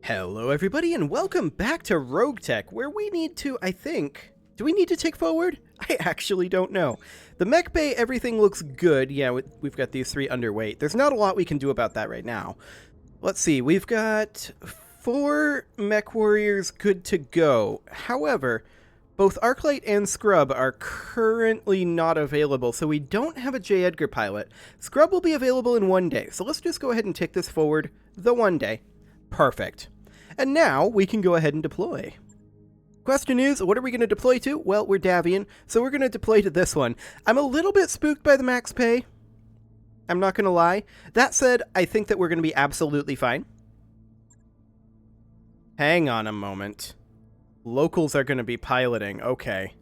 Hello everybody and welcome back to RogueTech, where we need to, do we need to tick forward? I actually don't know. The mech bay, everything looks good. Yeah, we've got these 3 underweight. There's not a lot we can do about that right now. Let's see, we've got 4 mech warriors good to go. However, both Arclight and Scrub are currently not available, so we don't have a J. Edgar pilot. Scrub will be available in 1 day, so let's just go ahead and tick this forward the 1 day. Perfect. And now we can go ahead and deploy. Question is, what are we going to deploy to? Well, we're Davian, so we're going to deploy to this one. I'm a little bit spooked by the max pay. I'm not going to lie. That said, I think that we're going to be absolutely fine. Hang on a moment. Locals are going to be piloting. Okay.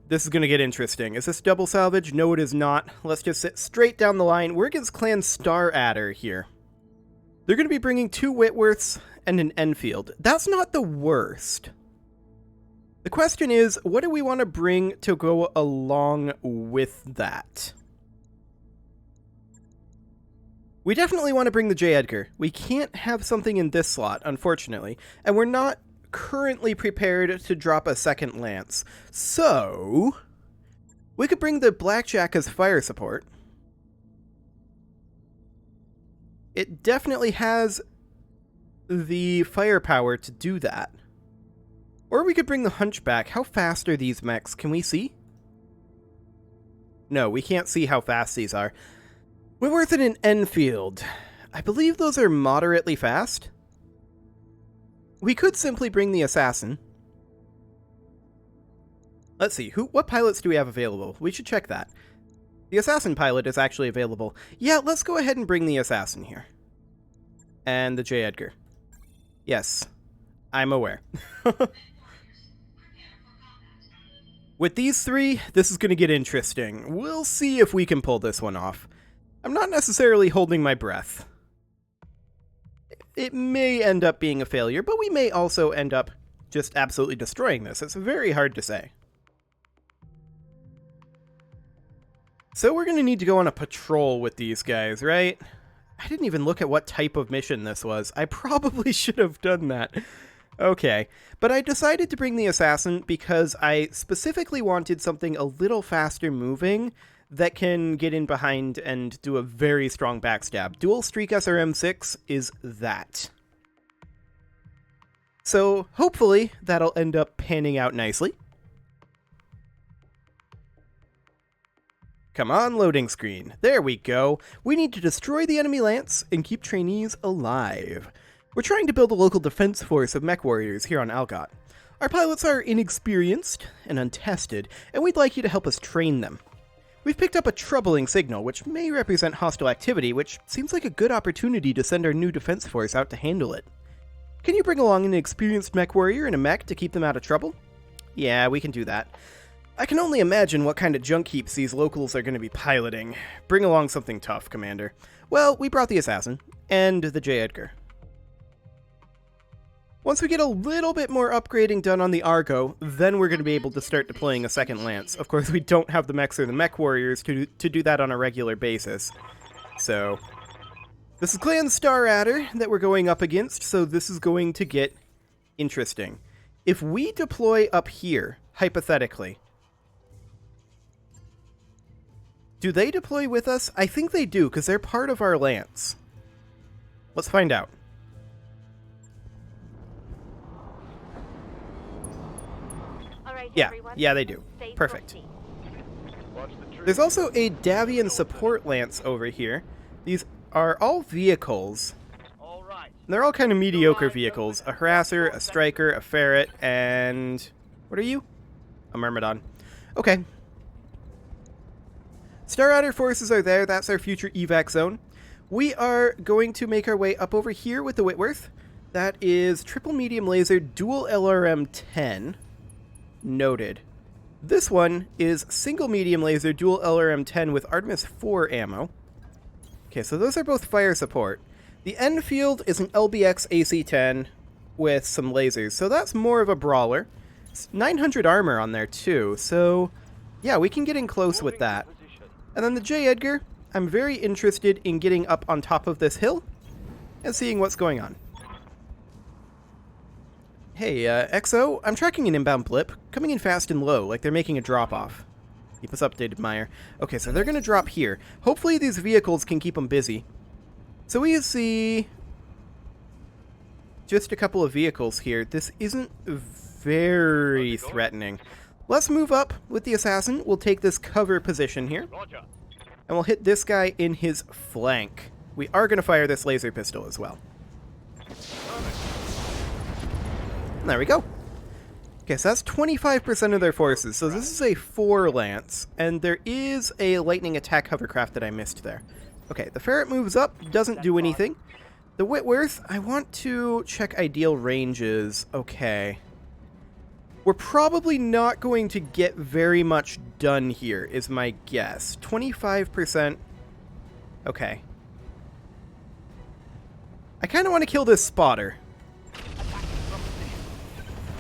This is going to get interesting. Is this double salvage? No, it is not. Let's just sit straight down the line. We're against Clan Star Adder here. They're going to be bringing 2 Whitworths and an Enfield. That's not the worst. The question is, what do we want to bring to go along with that? We definitely want to bring the J. Edgar. We can't have something in this slot, unfortunately, and we're not currently prepared to drop a second Lance. So, we could bring the Blackjack as fire support. It definitely has the firepower to do that. Or we could bring the Hunchback. How fast are these mechs? Can we see? No, we can't see how fast these are. Whitworth and an Enfield. I believe those are moderately fast. We could simply bring the Assassin. Let's see, what pilots do we have available? We should check that. The Assassin pilot is actually available. Yeah, let's go ahead and bring the Assassin here. And the J. Edgar. Yes, I'm aware. With these 3, this is going to get interesting. We'll see if we can pull this one off. I'm not necessarily holding my breath. It may end up being a failure, but we may also end up just absolutely destroying this. It's very hard to say. So we're going to need to go on a patrol with these guys, right? I didn't even look at what type of mission this was. I probably should have done that. Okay, but I decided to bring the Assassin because I specifically wanted something a little faster moving that can get in behind and do a very strong backstab. Dual Streak SRM-6 is that. So hopefully that'll end up panning out nicely. Come on, loading screen. There we go. We need to destroy the enemy Lance and keep trainees alive. We're trying to build a local defense force of mech warriors here on Algot. Our pilots are inexperienced and untested, and we'd like you to help us train them. We've picked up a troubling signal, which may represent hostile activity, which seems like a good opportunity to send our new defense force out to handle it. Can you bring along an experienced mech warrior and a mech to keep them out of trouble? Yeah, we can do that. I can only imagine what kind of junk heaps these locals are going to be piloting. Bring along something tough, Commander. Well, we brought the Assassin, and the J. Edgar. Once we get a little bit more upgrading done on the Argo, then we're going to be able to start deploying a second Lance. Of course, we don't have the mechs or the mech warriors to do that on a regular basis. So, this is Clan Star Adder that we're going up against, so this is going to get interesting. If we deploy up here, hypothetically, do they deploy with us? I think they do, because they're part of our Lance. Let's find out. Yeah, they do. Perfect. There's also a Davian support Lance over here. These are all vehicles. They're all kind of mediocre vehicles. A Harasser, a Striker, a Ferret, and... what are you? A Myrmidon. Okay. Star Adder forces are there. That's our future evac zone. We are going to make our way up over here with the Whitworth. That is triple medium laser, dual LRM-10. Noted. This one is single medium laser, dual LRM-10 with Artemis 4 ammo. Okay, so those are both fire support. The Enfield is an LBX AC-10 with some lasers, so that's more of a brawler. It's 900 armor on there too, so yeah, we can get in close with that. And then the J. Edgar, I'm very interested in getting up on top of this hill and seeing what's going on. Hey, XO, I'm tracking an inbound blip, coming in fast and low, like they're making a drop-off. Keep us updated, Meyer. Okay, so they're gonna drop here. Hopefully these vehicles can keep them busy. So we see just a couple of vehicles here. This isn't very threatening. Let's move up with the assassin. We'll take this cover position here. And we'll hit this guy in his flank. We are going to fire this laser pistol as well. And there we go. Okay, so that's 25% of their forces. So this is a 4 lance. And there is a lightning attack hovercraft that I missed there. Okay, the ferret moves up, doesn't do anything. The Whitworth, I want to check ideal ranges. Okay. We're probably not going to get very much done here, is my guess. 25%. Okay. I kind of want to kill this spotter.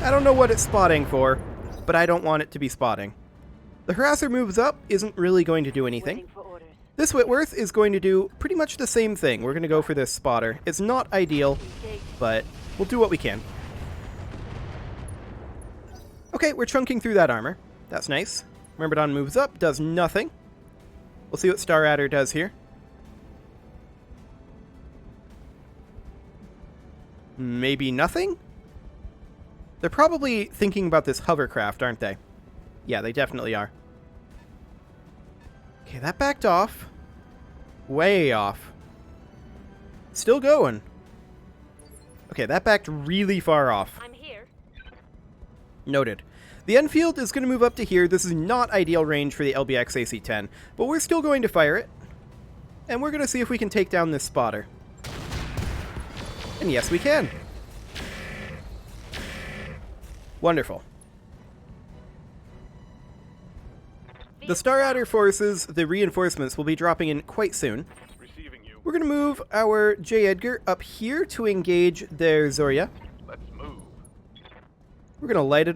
I don't know what it's spotting for, but I don't want it to be spotting. The harasser moves up, isn't really going to do anything. This Whitworth is going to do pretty much the same thing. We're going to go for this spotter. It's not ideal, but we'll do what we can. Okay, we're chunking through that armor. That's nice. Myrmidon moves up, does nothing. We'll see what Star Adder does here. Maybe nothing? They're probably thinking about this hovercraft, aren't they? Yeah, they definitely are. Okay, that backed off. Way off. Still going. Okay, that backed really far off. I'm here. Noted. The Enfield is going to move up to here. This is not ideal range for the LBX AC-10, but we're still going to fire it. And we're going to see if we can take down this spotter. And yes, we can. Wonderful. The Star Adder forces, the reinforcements, will be dropping in quite soon. We're going to move our J. Edgar up here to engage their Zorya. Let's move. We're going to light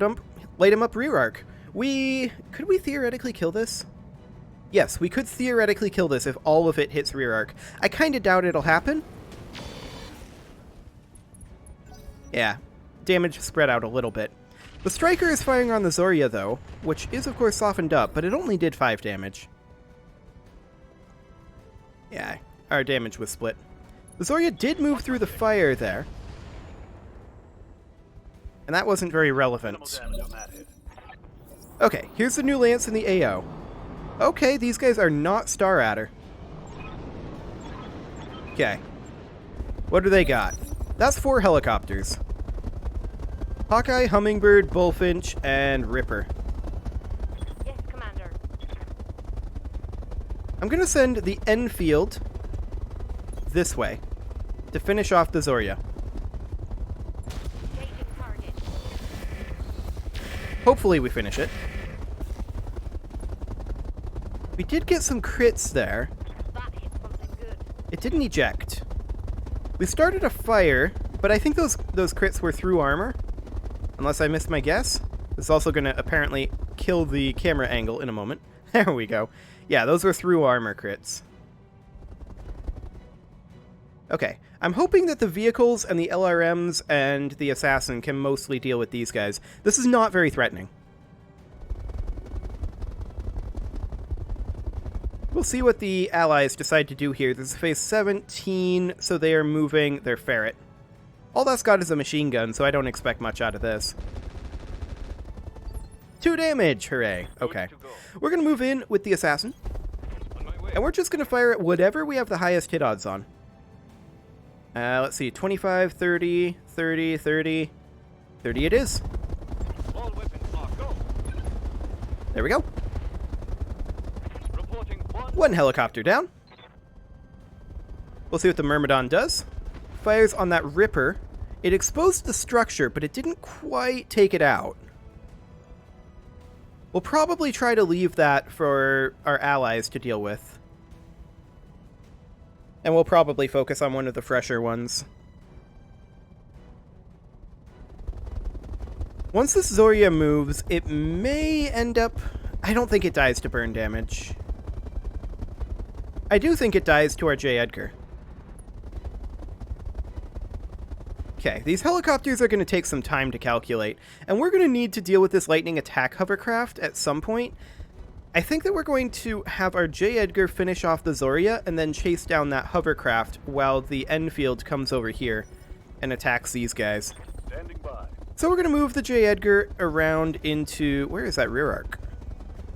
him up rear arc. Could we theoretically kill this? Yes, we could theoretically kill this if all of it hits rear arc. I kind of doubt it'll happen. Yeah, damage spread out a little bit. The Striker is firing on the Zorya, though, which is, of course, softened up, but it only did 5 damage. Yeah, our damage was split. The Zorya did move through the fire there. And that wasn't very relevant. Okay, here's the new Lance and the AO. Okay, these guys are not Star Adder. Okay. What do they got? That's 4 helicopters. Hawkeye, Hummingbird, Bullfinch, and Ripper. Yes, Commander. I'm going to send the Enfield this way to finish off the Zorya. Engaging target. Hopefully we finish it. We did get some crits there. That hit something good. It didn't eject. We started a fire, but I think those crits were through armor. Unless I missed my guess. This is also going to apparently kill the camera angle in a moment. There we go. Yeah, those were through armor crits. Okay, I'm hoping that the vehicles and the LRMs and the assassin can mostly deal with these guys. This is not very threatening. We'll see what the allies decide to do here. This is phase 17, so they are moving their ferret. All that's got is a machine gun, so I don't expect much out of this. 2 damage! Hooray. Okay. We're going to move in with the assassin. And we're just going to fire at whatever we have the highest hit odds on. Let's see. 25, 30, 30, 30. 30 it is. There we go. 1 helicopter down. We'll see what the Myrmidon does. Fires on that Ripper. It exposed the structure, but it didn't quite take it out. We'll probably try to leave that for our allies to deal with. And we'll probably focus on one of the fresher ones. Once this Zorya moves, it may end up... I don't think it dies to burn damage. I do think it dies to our J. Edgar. Okay, these helicopters are going to take some time to calculate, and we're going to need to deal with this lightning attack hovercraft at some point. I think that we're going to have our J. Edgar finish off the Zoria and then chase down that hovercraft while the Enfield comes over here and attacks these guys. Standing by. So we're going to move the J. Edgar around into... Where is that rear arc?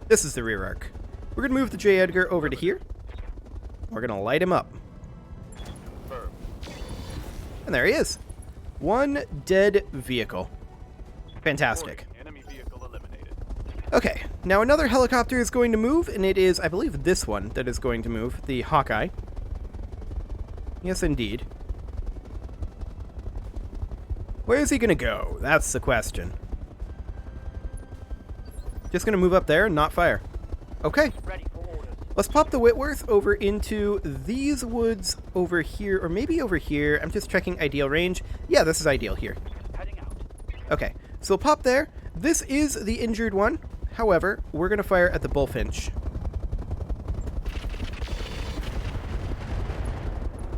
This is the rear arc. We're going to move the J. Edgar over to here. We're going to light him up. Confirmed. And there he is. One dead vehicle. Fantastic. Enemy vehicle eliminated. Okay, now another helicopter is going to move, and it is, I believe, this one that is going to move, the Hawkeye. Yes, indeed. Where is he going to go? That's the question. Just going to move up there and not fire. Okay. Ready for orders. Let's pop the Whitworth over into these woods over here, or maybe over here. I'm just checking ideal range. Yeah, this is ideal here. Heading out. Okay, so we'll pop there. This is the injured one. However, we're going to fire at the Bullfinch.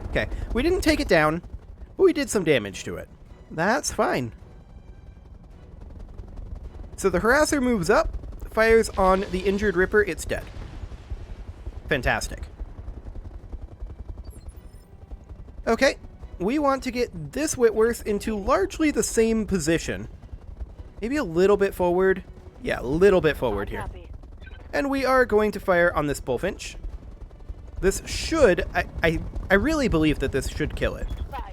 Okay, we didn't take it down, but we did some damage to it. That's fine. So the Harasser moves up, fires on the injured Ripper, it's dead. Fantastic. Okay, we want to get this Whitworth into largely the same position. Maybe a little bit forward. Yeah, a little bit forward here. Copy. And we are going to fire on this Bullfinch. This should... I really believe that this should kill it. Fire.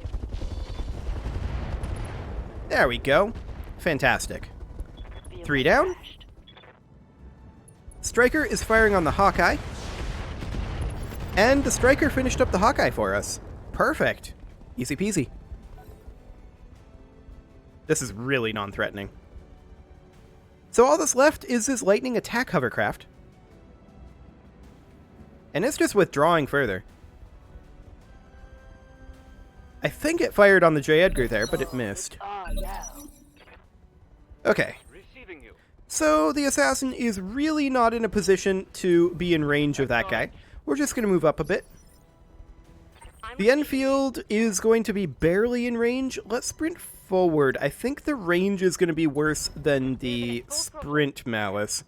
There we go. Fantastic. Vehicle 3 down. crashed. Striker is firing on the Hawkeye. And the Striker finished up the Hawkeye for us. Perfect. Easy peasy. This is really non-threatening. So all that's left is this lightning attack hovercraft. And it's just withdrawing further. I think it fired on the J. Edgar there, but it missed. Oh, yeah. Okay. Receiving you. So the assassin is really not in a position to be in range of that guy. We're just going to move up a bit. The Enfield is going to be barely in range. Let's sprint forward. I think the range is going to be worse than the sprint Malice.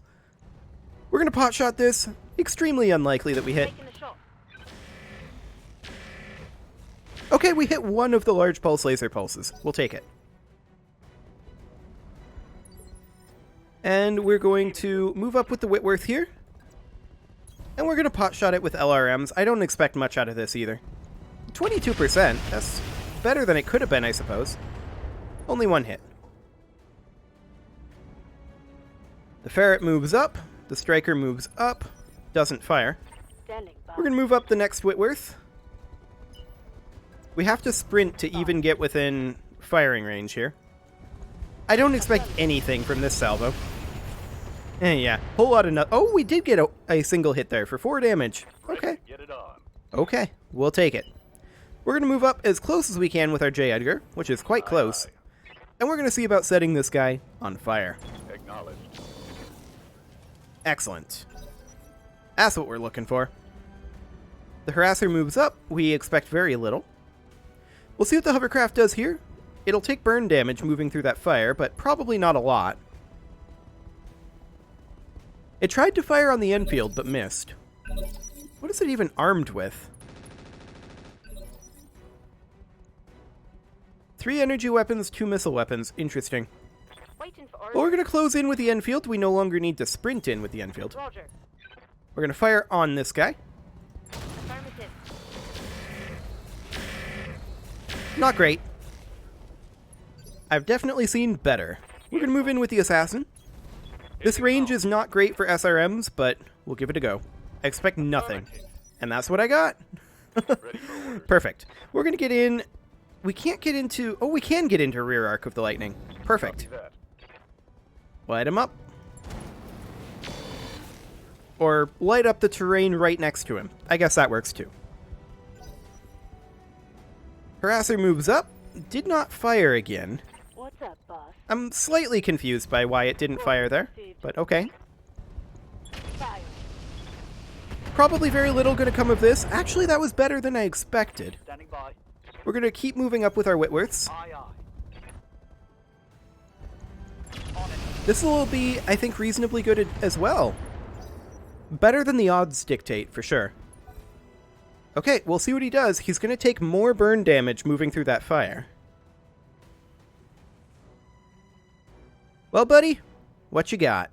We're going to potshot this. Extremely unlikely that we hit. Taking a shot. Okay, we hit one of the large pulse laser pulses. We'll take it. And we're going to move up with the Whitworth here. And we're going to potshot it with LRMs. I don't expect much out of this either. 22%. That's better than it could have been, I suppose. Only one hit. The Ferret moves up. The Striker moves up. Doesn't fire. Standing by. We're going to move up the next Whitworth. We have to sprint to even get within firing range here. I don't expect anything from this salvo. Yeah, whole lot of oh, we did get a single hit there for 4 damage. Okay. Get it on. Okay, we'll take it. We're going to move up as close as we can with our J. Edgar, which is quite close. And we're going to see about setting this guy on fire. Acknowledged. Excellent. That's what we're looking for. The Harasser moves up. We expect very little. We'll see what the hovercraft does here. It'll take burn damage moving through that fire, but probably not a lot. It tried to fire on the Enfield, but missed. What is it even armed with? 3 energy weapons, 2 missile weapons. Interesting. Waiting for Well, orders. we're going to close in with the Enfield. We no longer need to sprint in with the Enfield. Roger. We're going to fire on this guy. Affirmative. Not great. I've definitely seen better. We're going to move in with the Assassin. This range is not great for SRMs, but we'll give it a go. I expect nothing. And that's what I got. Ready for orders. Perfect. We're going to get in. We can't get into... Oh, we can get into rear arc of the lightning. Perfect. Copy that. Light him up. Or light up the terrain right next to him. I guess that works too. Harasser moves up. Did not fire again. What's up, boss? I'm slightly confused by why it didn't fire there, but okay. Fire. Probably very little going to come of this. Actually, that was better than I expected. Standing by. We're going to keep moving up with our Whitworths. Aye, aye. This will be, I think, reasonably good as well. Better than the odds dictate, for sure. Okay, we'll see what he does. He's going to take more burn damage moving through that fire. Well, buddy, what you got?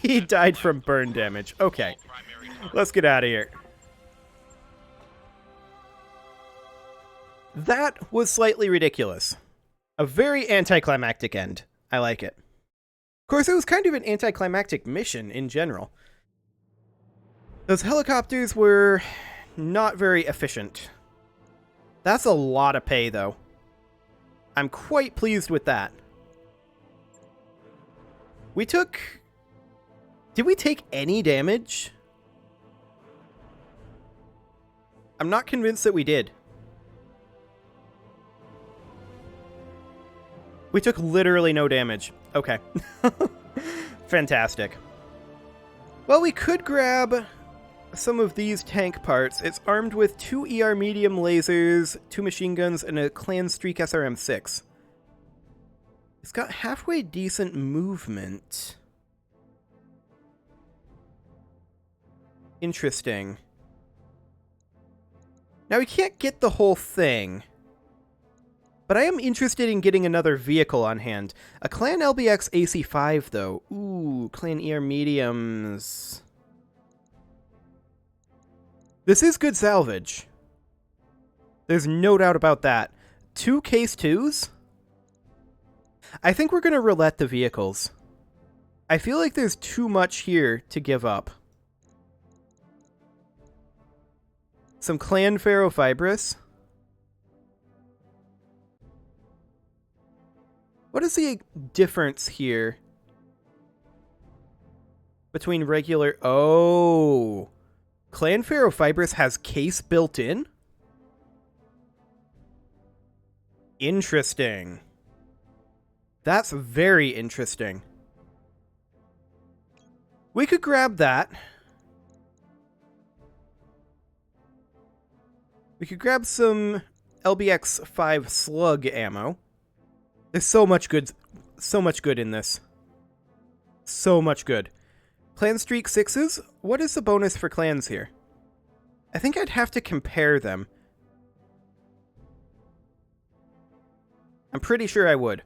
He died from burn damage. Okay, let's get out of here. That was slightly ridiculous. A very anticlimactic end. I like it. Of course, it was kind of an anticlimactic mission in general. Those helicopters were not very efficient. That's a lot of pay, though. I'm quite pleased with that. We took... Did we take any damage? I'm not convinced that we did. We took literally no damage. Okay. Fantastic. Well, we could grab some of these tank parts. It's armed with 2 ER medium lasers, 2 machine guns, and a Clan Streak SRM-6. It's got halfway decent movement. Interesting. Now, we can't get the whole thing, but I am interested in getting another vehicle on hand. A Clan LBX AC-5, though. Ooh, Clan ER mediums. This is good salvage. There's no doubt about that. 2 Case 2s? I think we're going to roulette the vehicles. I feel like there's too much here to give up. Some Clan Ferrofibrous. What is the difference here between regular... Oh... Clan Ferrofibrous has case built in? Interesting. That's very interesting. We could grab that. We could grab some LBX-5 slug ammo. There's so much good in this. So much good. Clan Streak 6s? What is the bonus for clans here? I think I'd have to compare them. I'm pretty sure I would.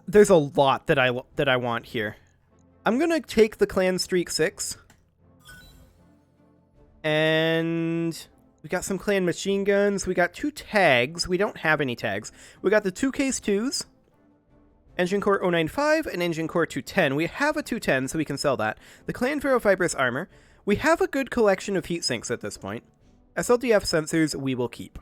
There's a lot that I want here. I'm gonna take the Clan Streak 6. And we got some Clan machine guns. We got 2 tags. We don't have any tags. We got the 2 Case 2s. Engine Core 095 and Engine Core 210. We have a 210, so we can sell that. The Clan Ferrofibrous armor. We have a good collection of heat sinks at this point. SLDF sensors we will keep.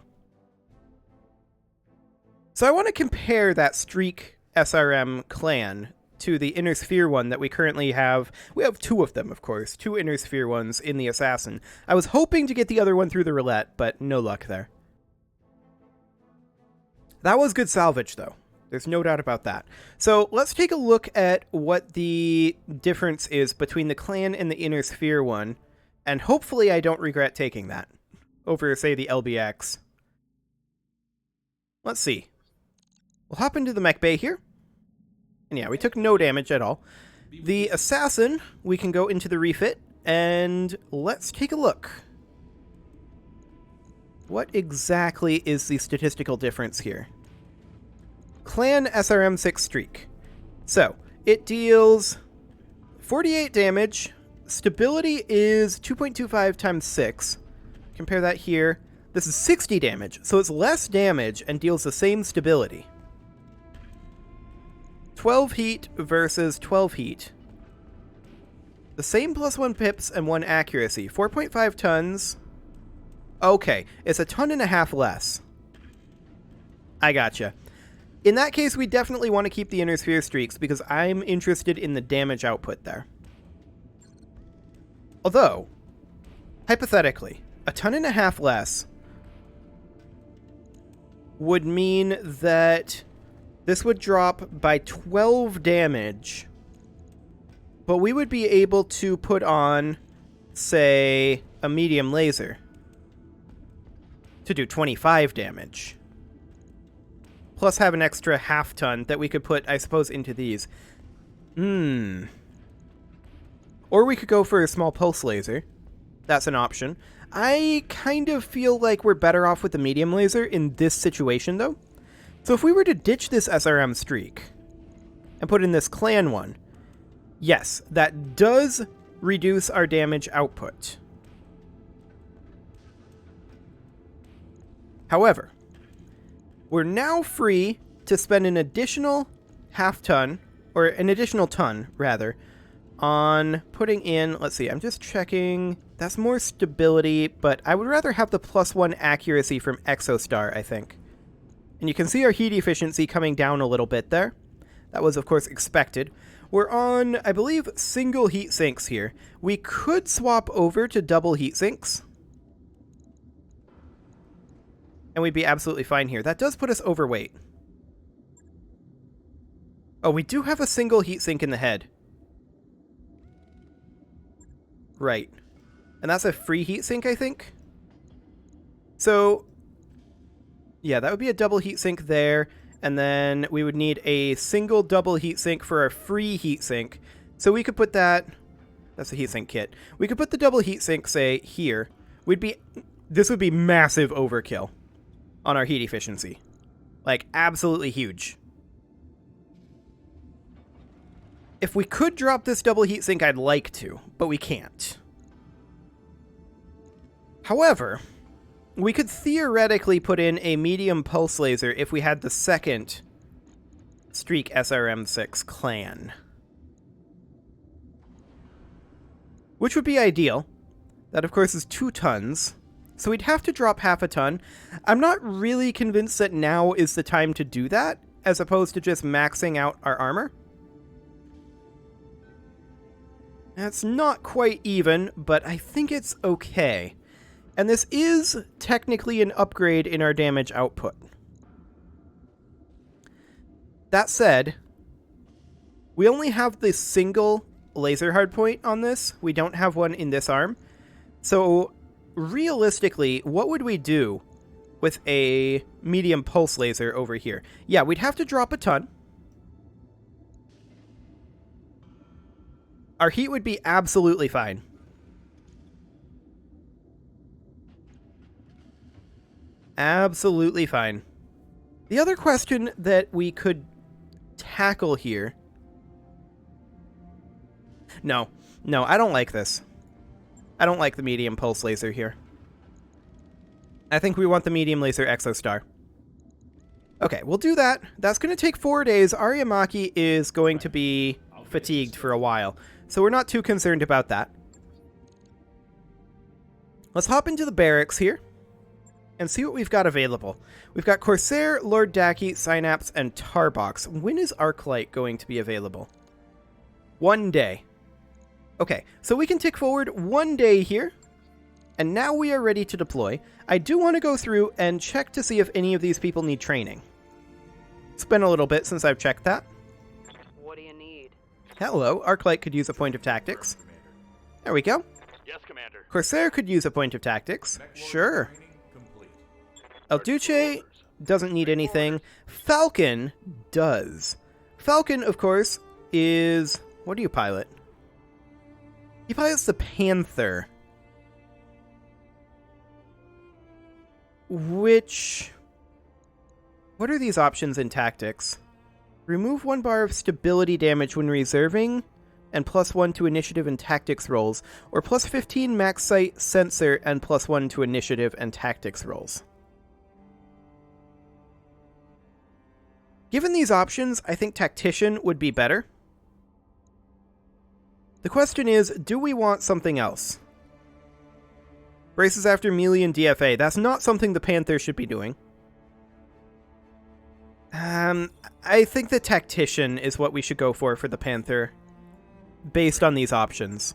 So I want to compare that Streak SRM clan to the Inner Sphere one that we currently have. We have 2 of them, of course. 2 Inner Sphere ones in the Assassin. I was hoping to get the other one through the roulette, but no luck there. That was good salvage, though. There's no doubt about that. So let's take a look at what the difference is between the Clan and the Inner Sphere one, and hopefully I don't regret taking that over, say, the LBX. Let's see. We'll hop into the mech bay here. And yeah, we took no damage at all. The Assassin, we can go into the refit, and let's take a look. What exactly is the statistical difference here? Clan SRM-6 Streak. So, it deals 48 damage. Stability is 2.25 times 6. Compare that here. This is 60 damage, so it's less damage and deals the same stability. 12 heat versus 12 heat. The same +1 pips and 1 accuracy. 4.5 tons. Okay, it's 1.5 tons less. I gotcha. In that case, we definitely want to keep the Inner Sphere Streaks because I'm interested in the damage output there. Although, hypothetically, 1.5 tons less would mean that this would drop by 12 damage, but we would be able to put on, say, a medium laser to do 25 damage. plus have an extra half-ton that we could put, I suppose, into these. Or we could go for a small pulse laser. That's an option. I kind of feel like we're better off with the medium laser in this situation, though. So if we were to ditch this SRM streak and put in this clan one, yes, that does reduce our damage output. However, we're now free to spend an additional half-ton, or an additional ton, rather, on putting in, let's see, I'm just checking, that's more stability, but I would rather have the +1 accuracy from Exostar, I think. And you can see our heat efficiency coming down a little bit there. That was, of course, expected. We're on, I believe, single heat sinks here. We could swap over to double heat sinks, and we'd be absolutely fine here. That does put us overweight. Oh, we do have a single heatsink in the head. Right. And that's a free heatsink, I think? So, yeah, that would be a double heatsink there, and then we would need a single double heatsink for our free heatsink. So we could put that... That's a heatsink kit. We could put the double heatsink, say, here. This would be massive overkill on our heat efficiency. Like, absolutely huge. If we could drop this double heatsink, I'd like to, but we can't. However, we could theoretically put in a medium pulse laser if we had the second Streak SRM6 clan. Which would be ideal. That, of course, is 2 tons. So we'd have to drop half a ton. I'm not really convinced that now is the time to do that, as opposed to just maxing out our armor. That's not quite even, but I think it's okay. And this is technically an upgrade in our damage output. That said, we only have the single laser hardpoint on this. We don't have one in this arm. So, realistically, what would we do with a medium pulse laser over here? Yeah, we'd have to drop a ton. Our heat would be absolutely fine. Absolutely fine. The other question that we could tackle here... No, I don't like this. I don't like the medium pulse laser here. I think we want the medium laser Exostar. Okay, we'll do that. That's going to take 4 days. Ariamaki is going to be fatigued for a while, so we're not too concerned about that. Let's hop into the barracks here and see what we've got available. We've got Corsair, Lord Daki, Synapse, and Tarbox. When is Arclight going to be available? 1 day. Okay, so we can tick forward 1 day here, and now we are ready to deploy. I do want to go through and check to see if any of these people need training. It's been a little bit since I've checked that. What do you need? Hello, Arclight could use a point of tactics. There we go. Yes, Commander. Corsair could use a point of tactics. Sure. El Duce doesn't need anything. Falcon does. Falcon, of course, is... What do you pilot? He pilots the Panther. Which... What are these options in tactics? Remove 1 bar of stability damage when reserving, and +1 to initiative and tactics rolls, or +15 max sight sensor and +1 to initiative and tactics rolls. Given these options, I think Tactician would be better. The question is, do we want something else? Braces after melee and DFA. That's not something the Panther should be doing. I think the Tactician is what we should go for the Panther, based on these options.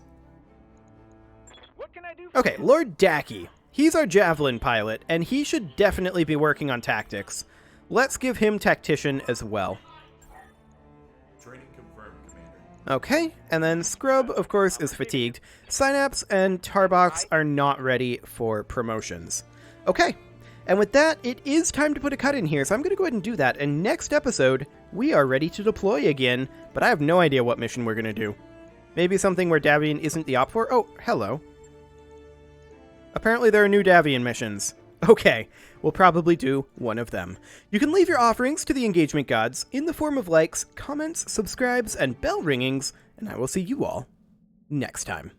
What can I do for Okay, you? Lord Daki. He's our Javelin pilot, and he should definitely be working on tactics. Let's give him Tactician as well. Training confirmed, Commander. Okay, and then Scrub, of course, is fatigued. Synapse and Tarbox are not ready for promotions. Okay, And with that, it is time to put a cut in here, so I'm going to go ahead and do that. And next episode, we are ready to deploy again, but I have no idea what mission we're going to do. Maybe something where Davian isn't the op for? Oh, hello. Apparently there are new Davian missions. Okay, we'll probably do one of them. You can leave your offerings to the engagement gods in the form of likes, comments, subscribes, and bell ringings, and I will see you all next time.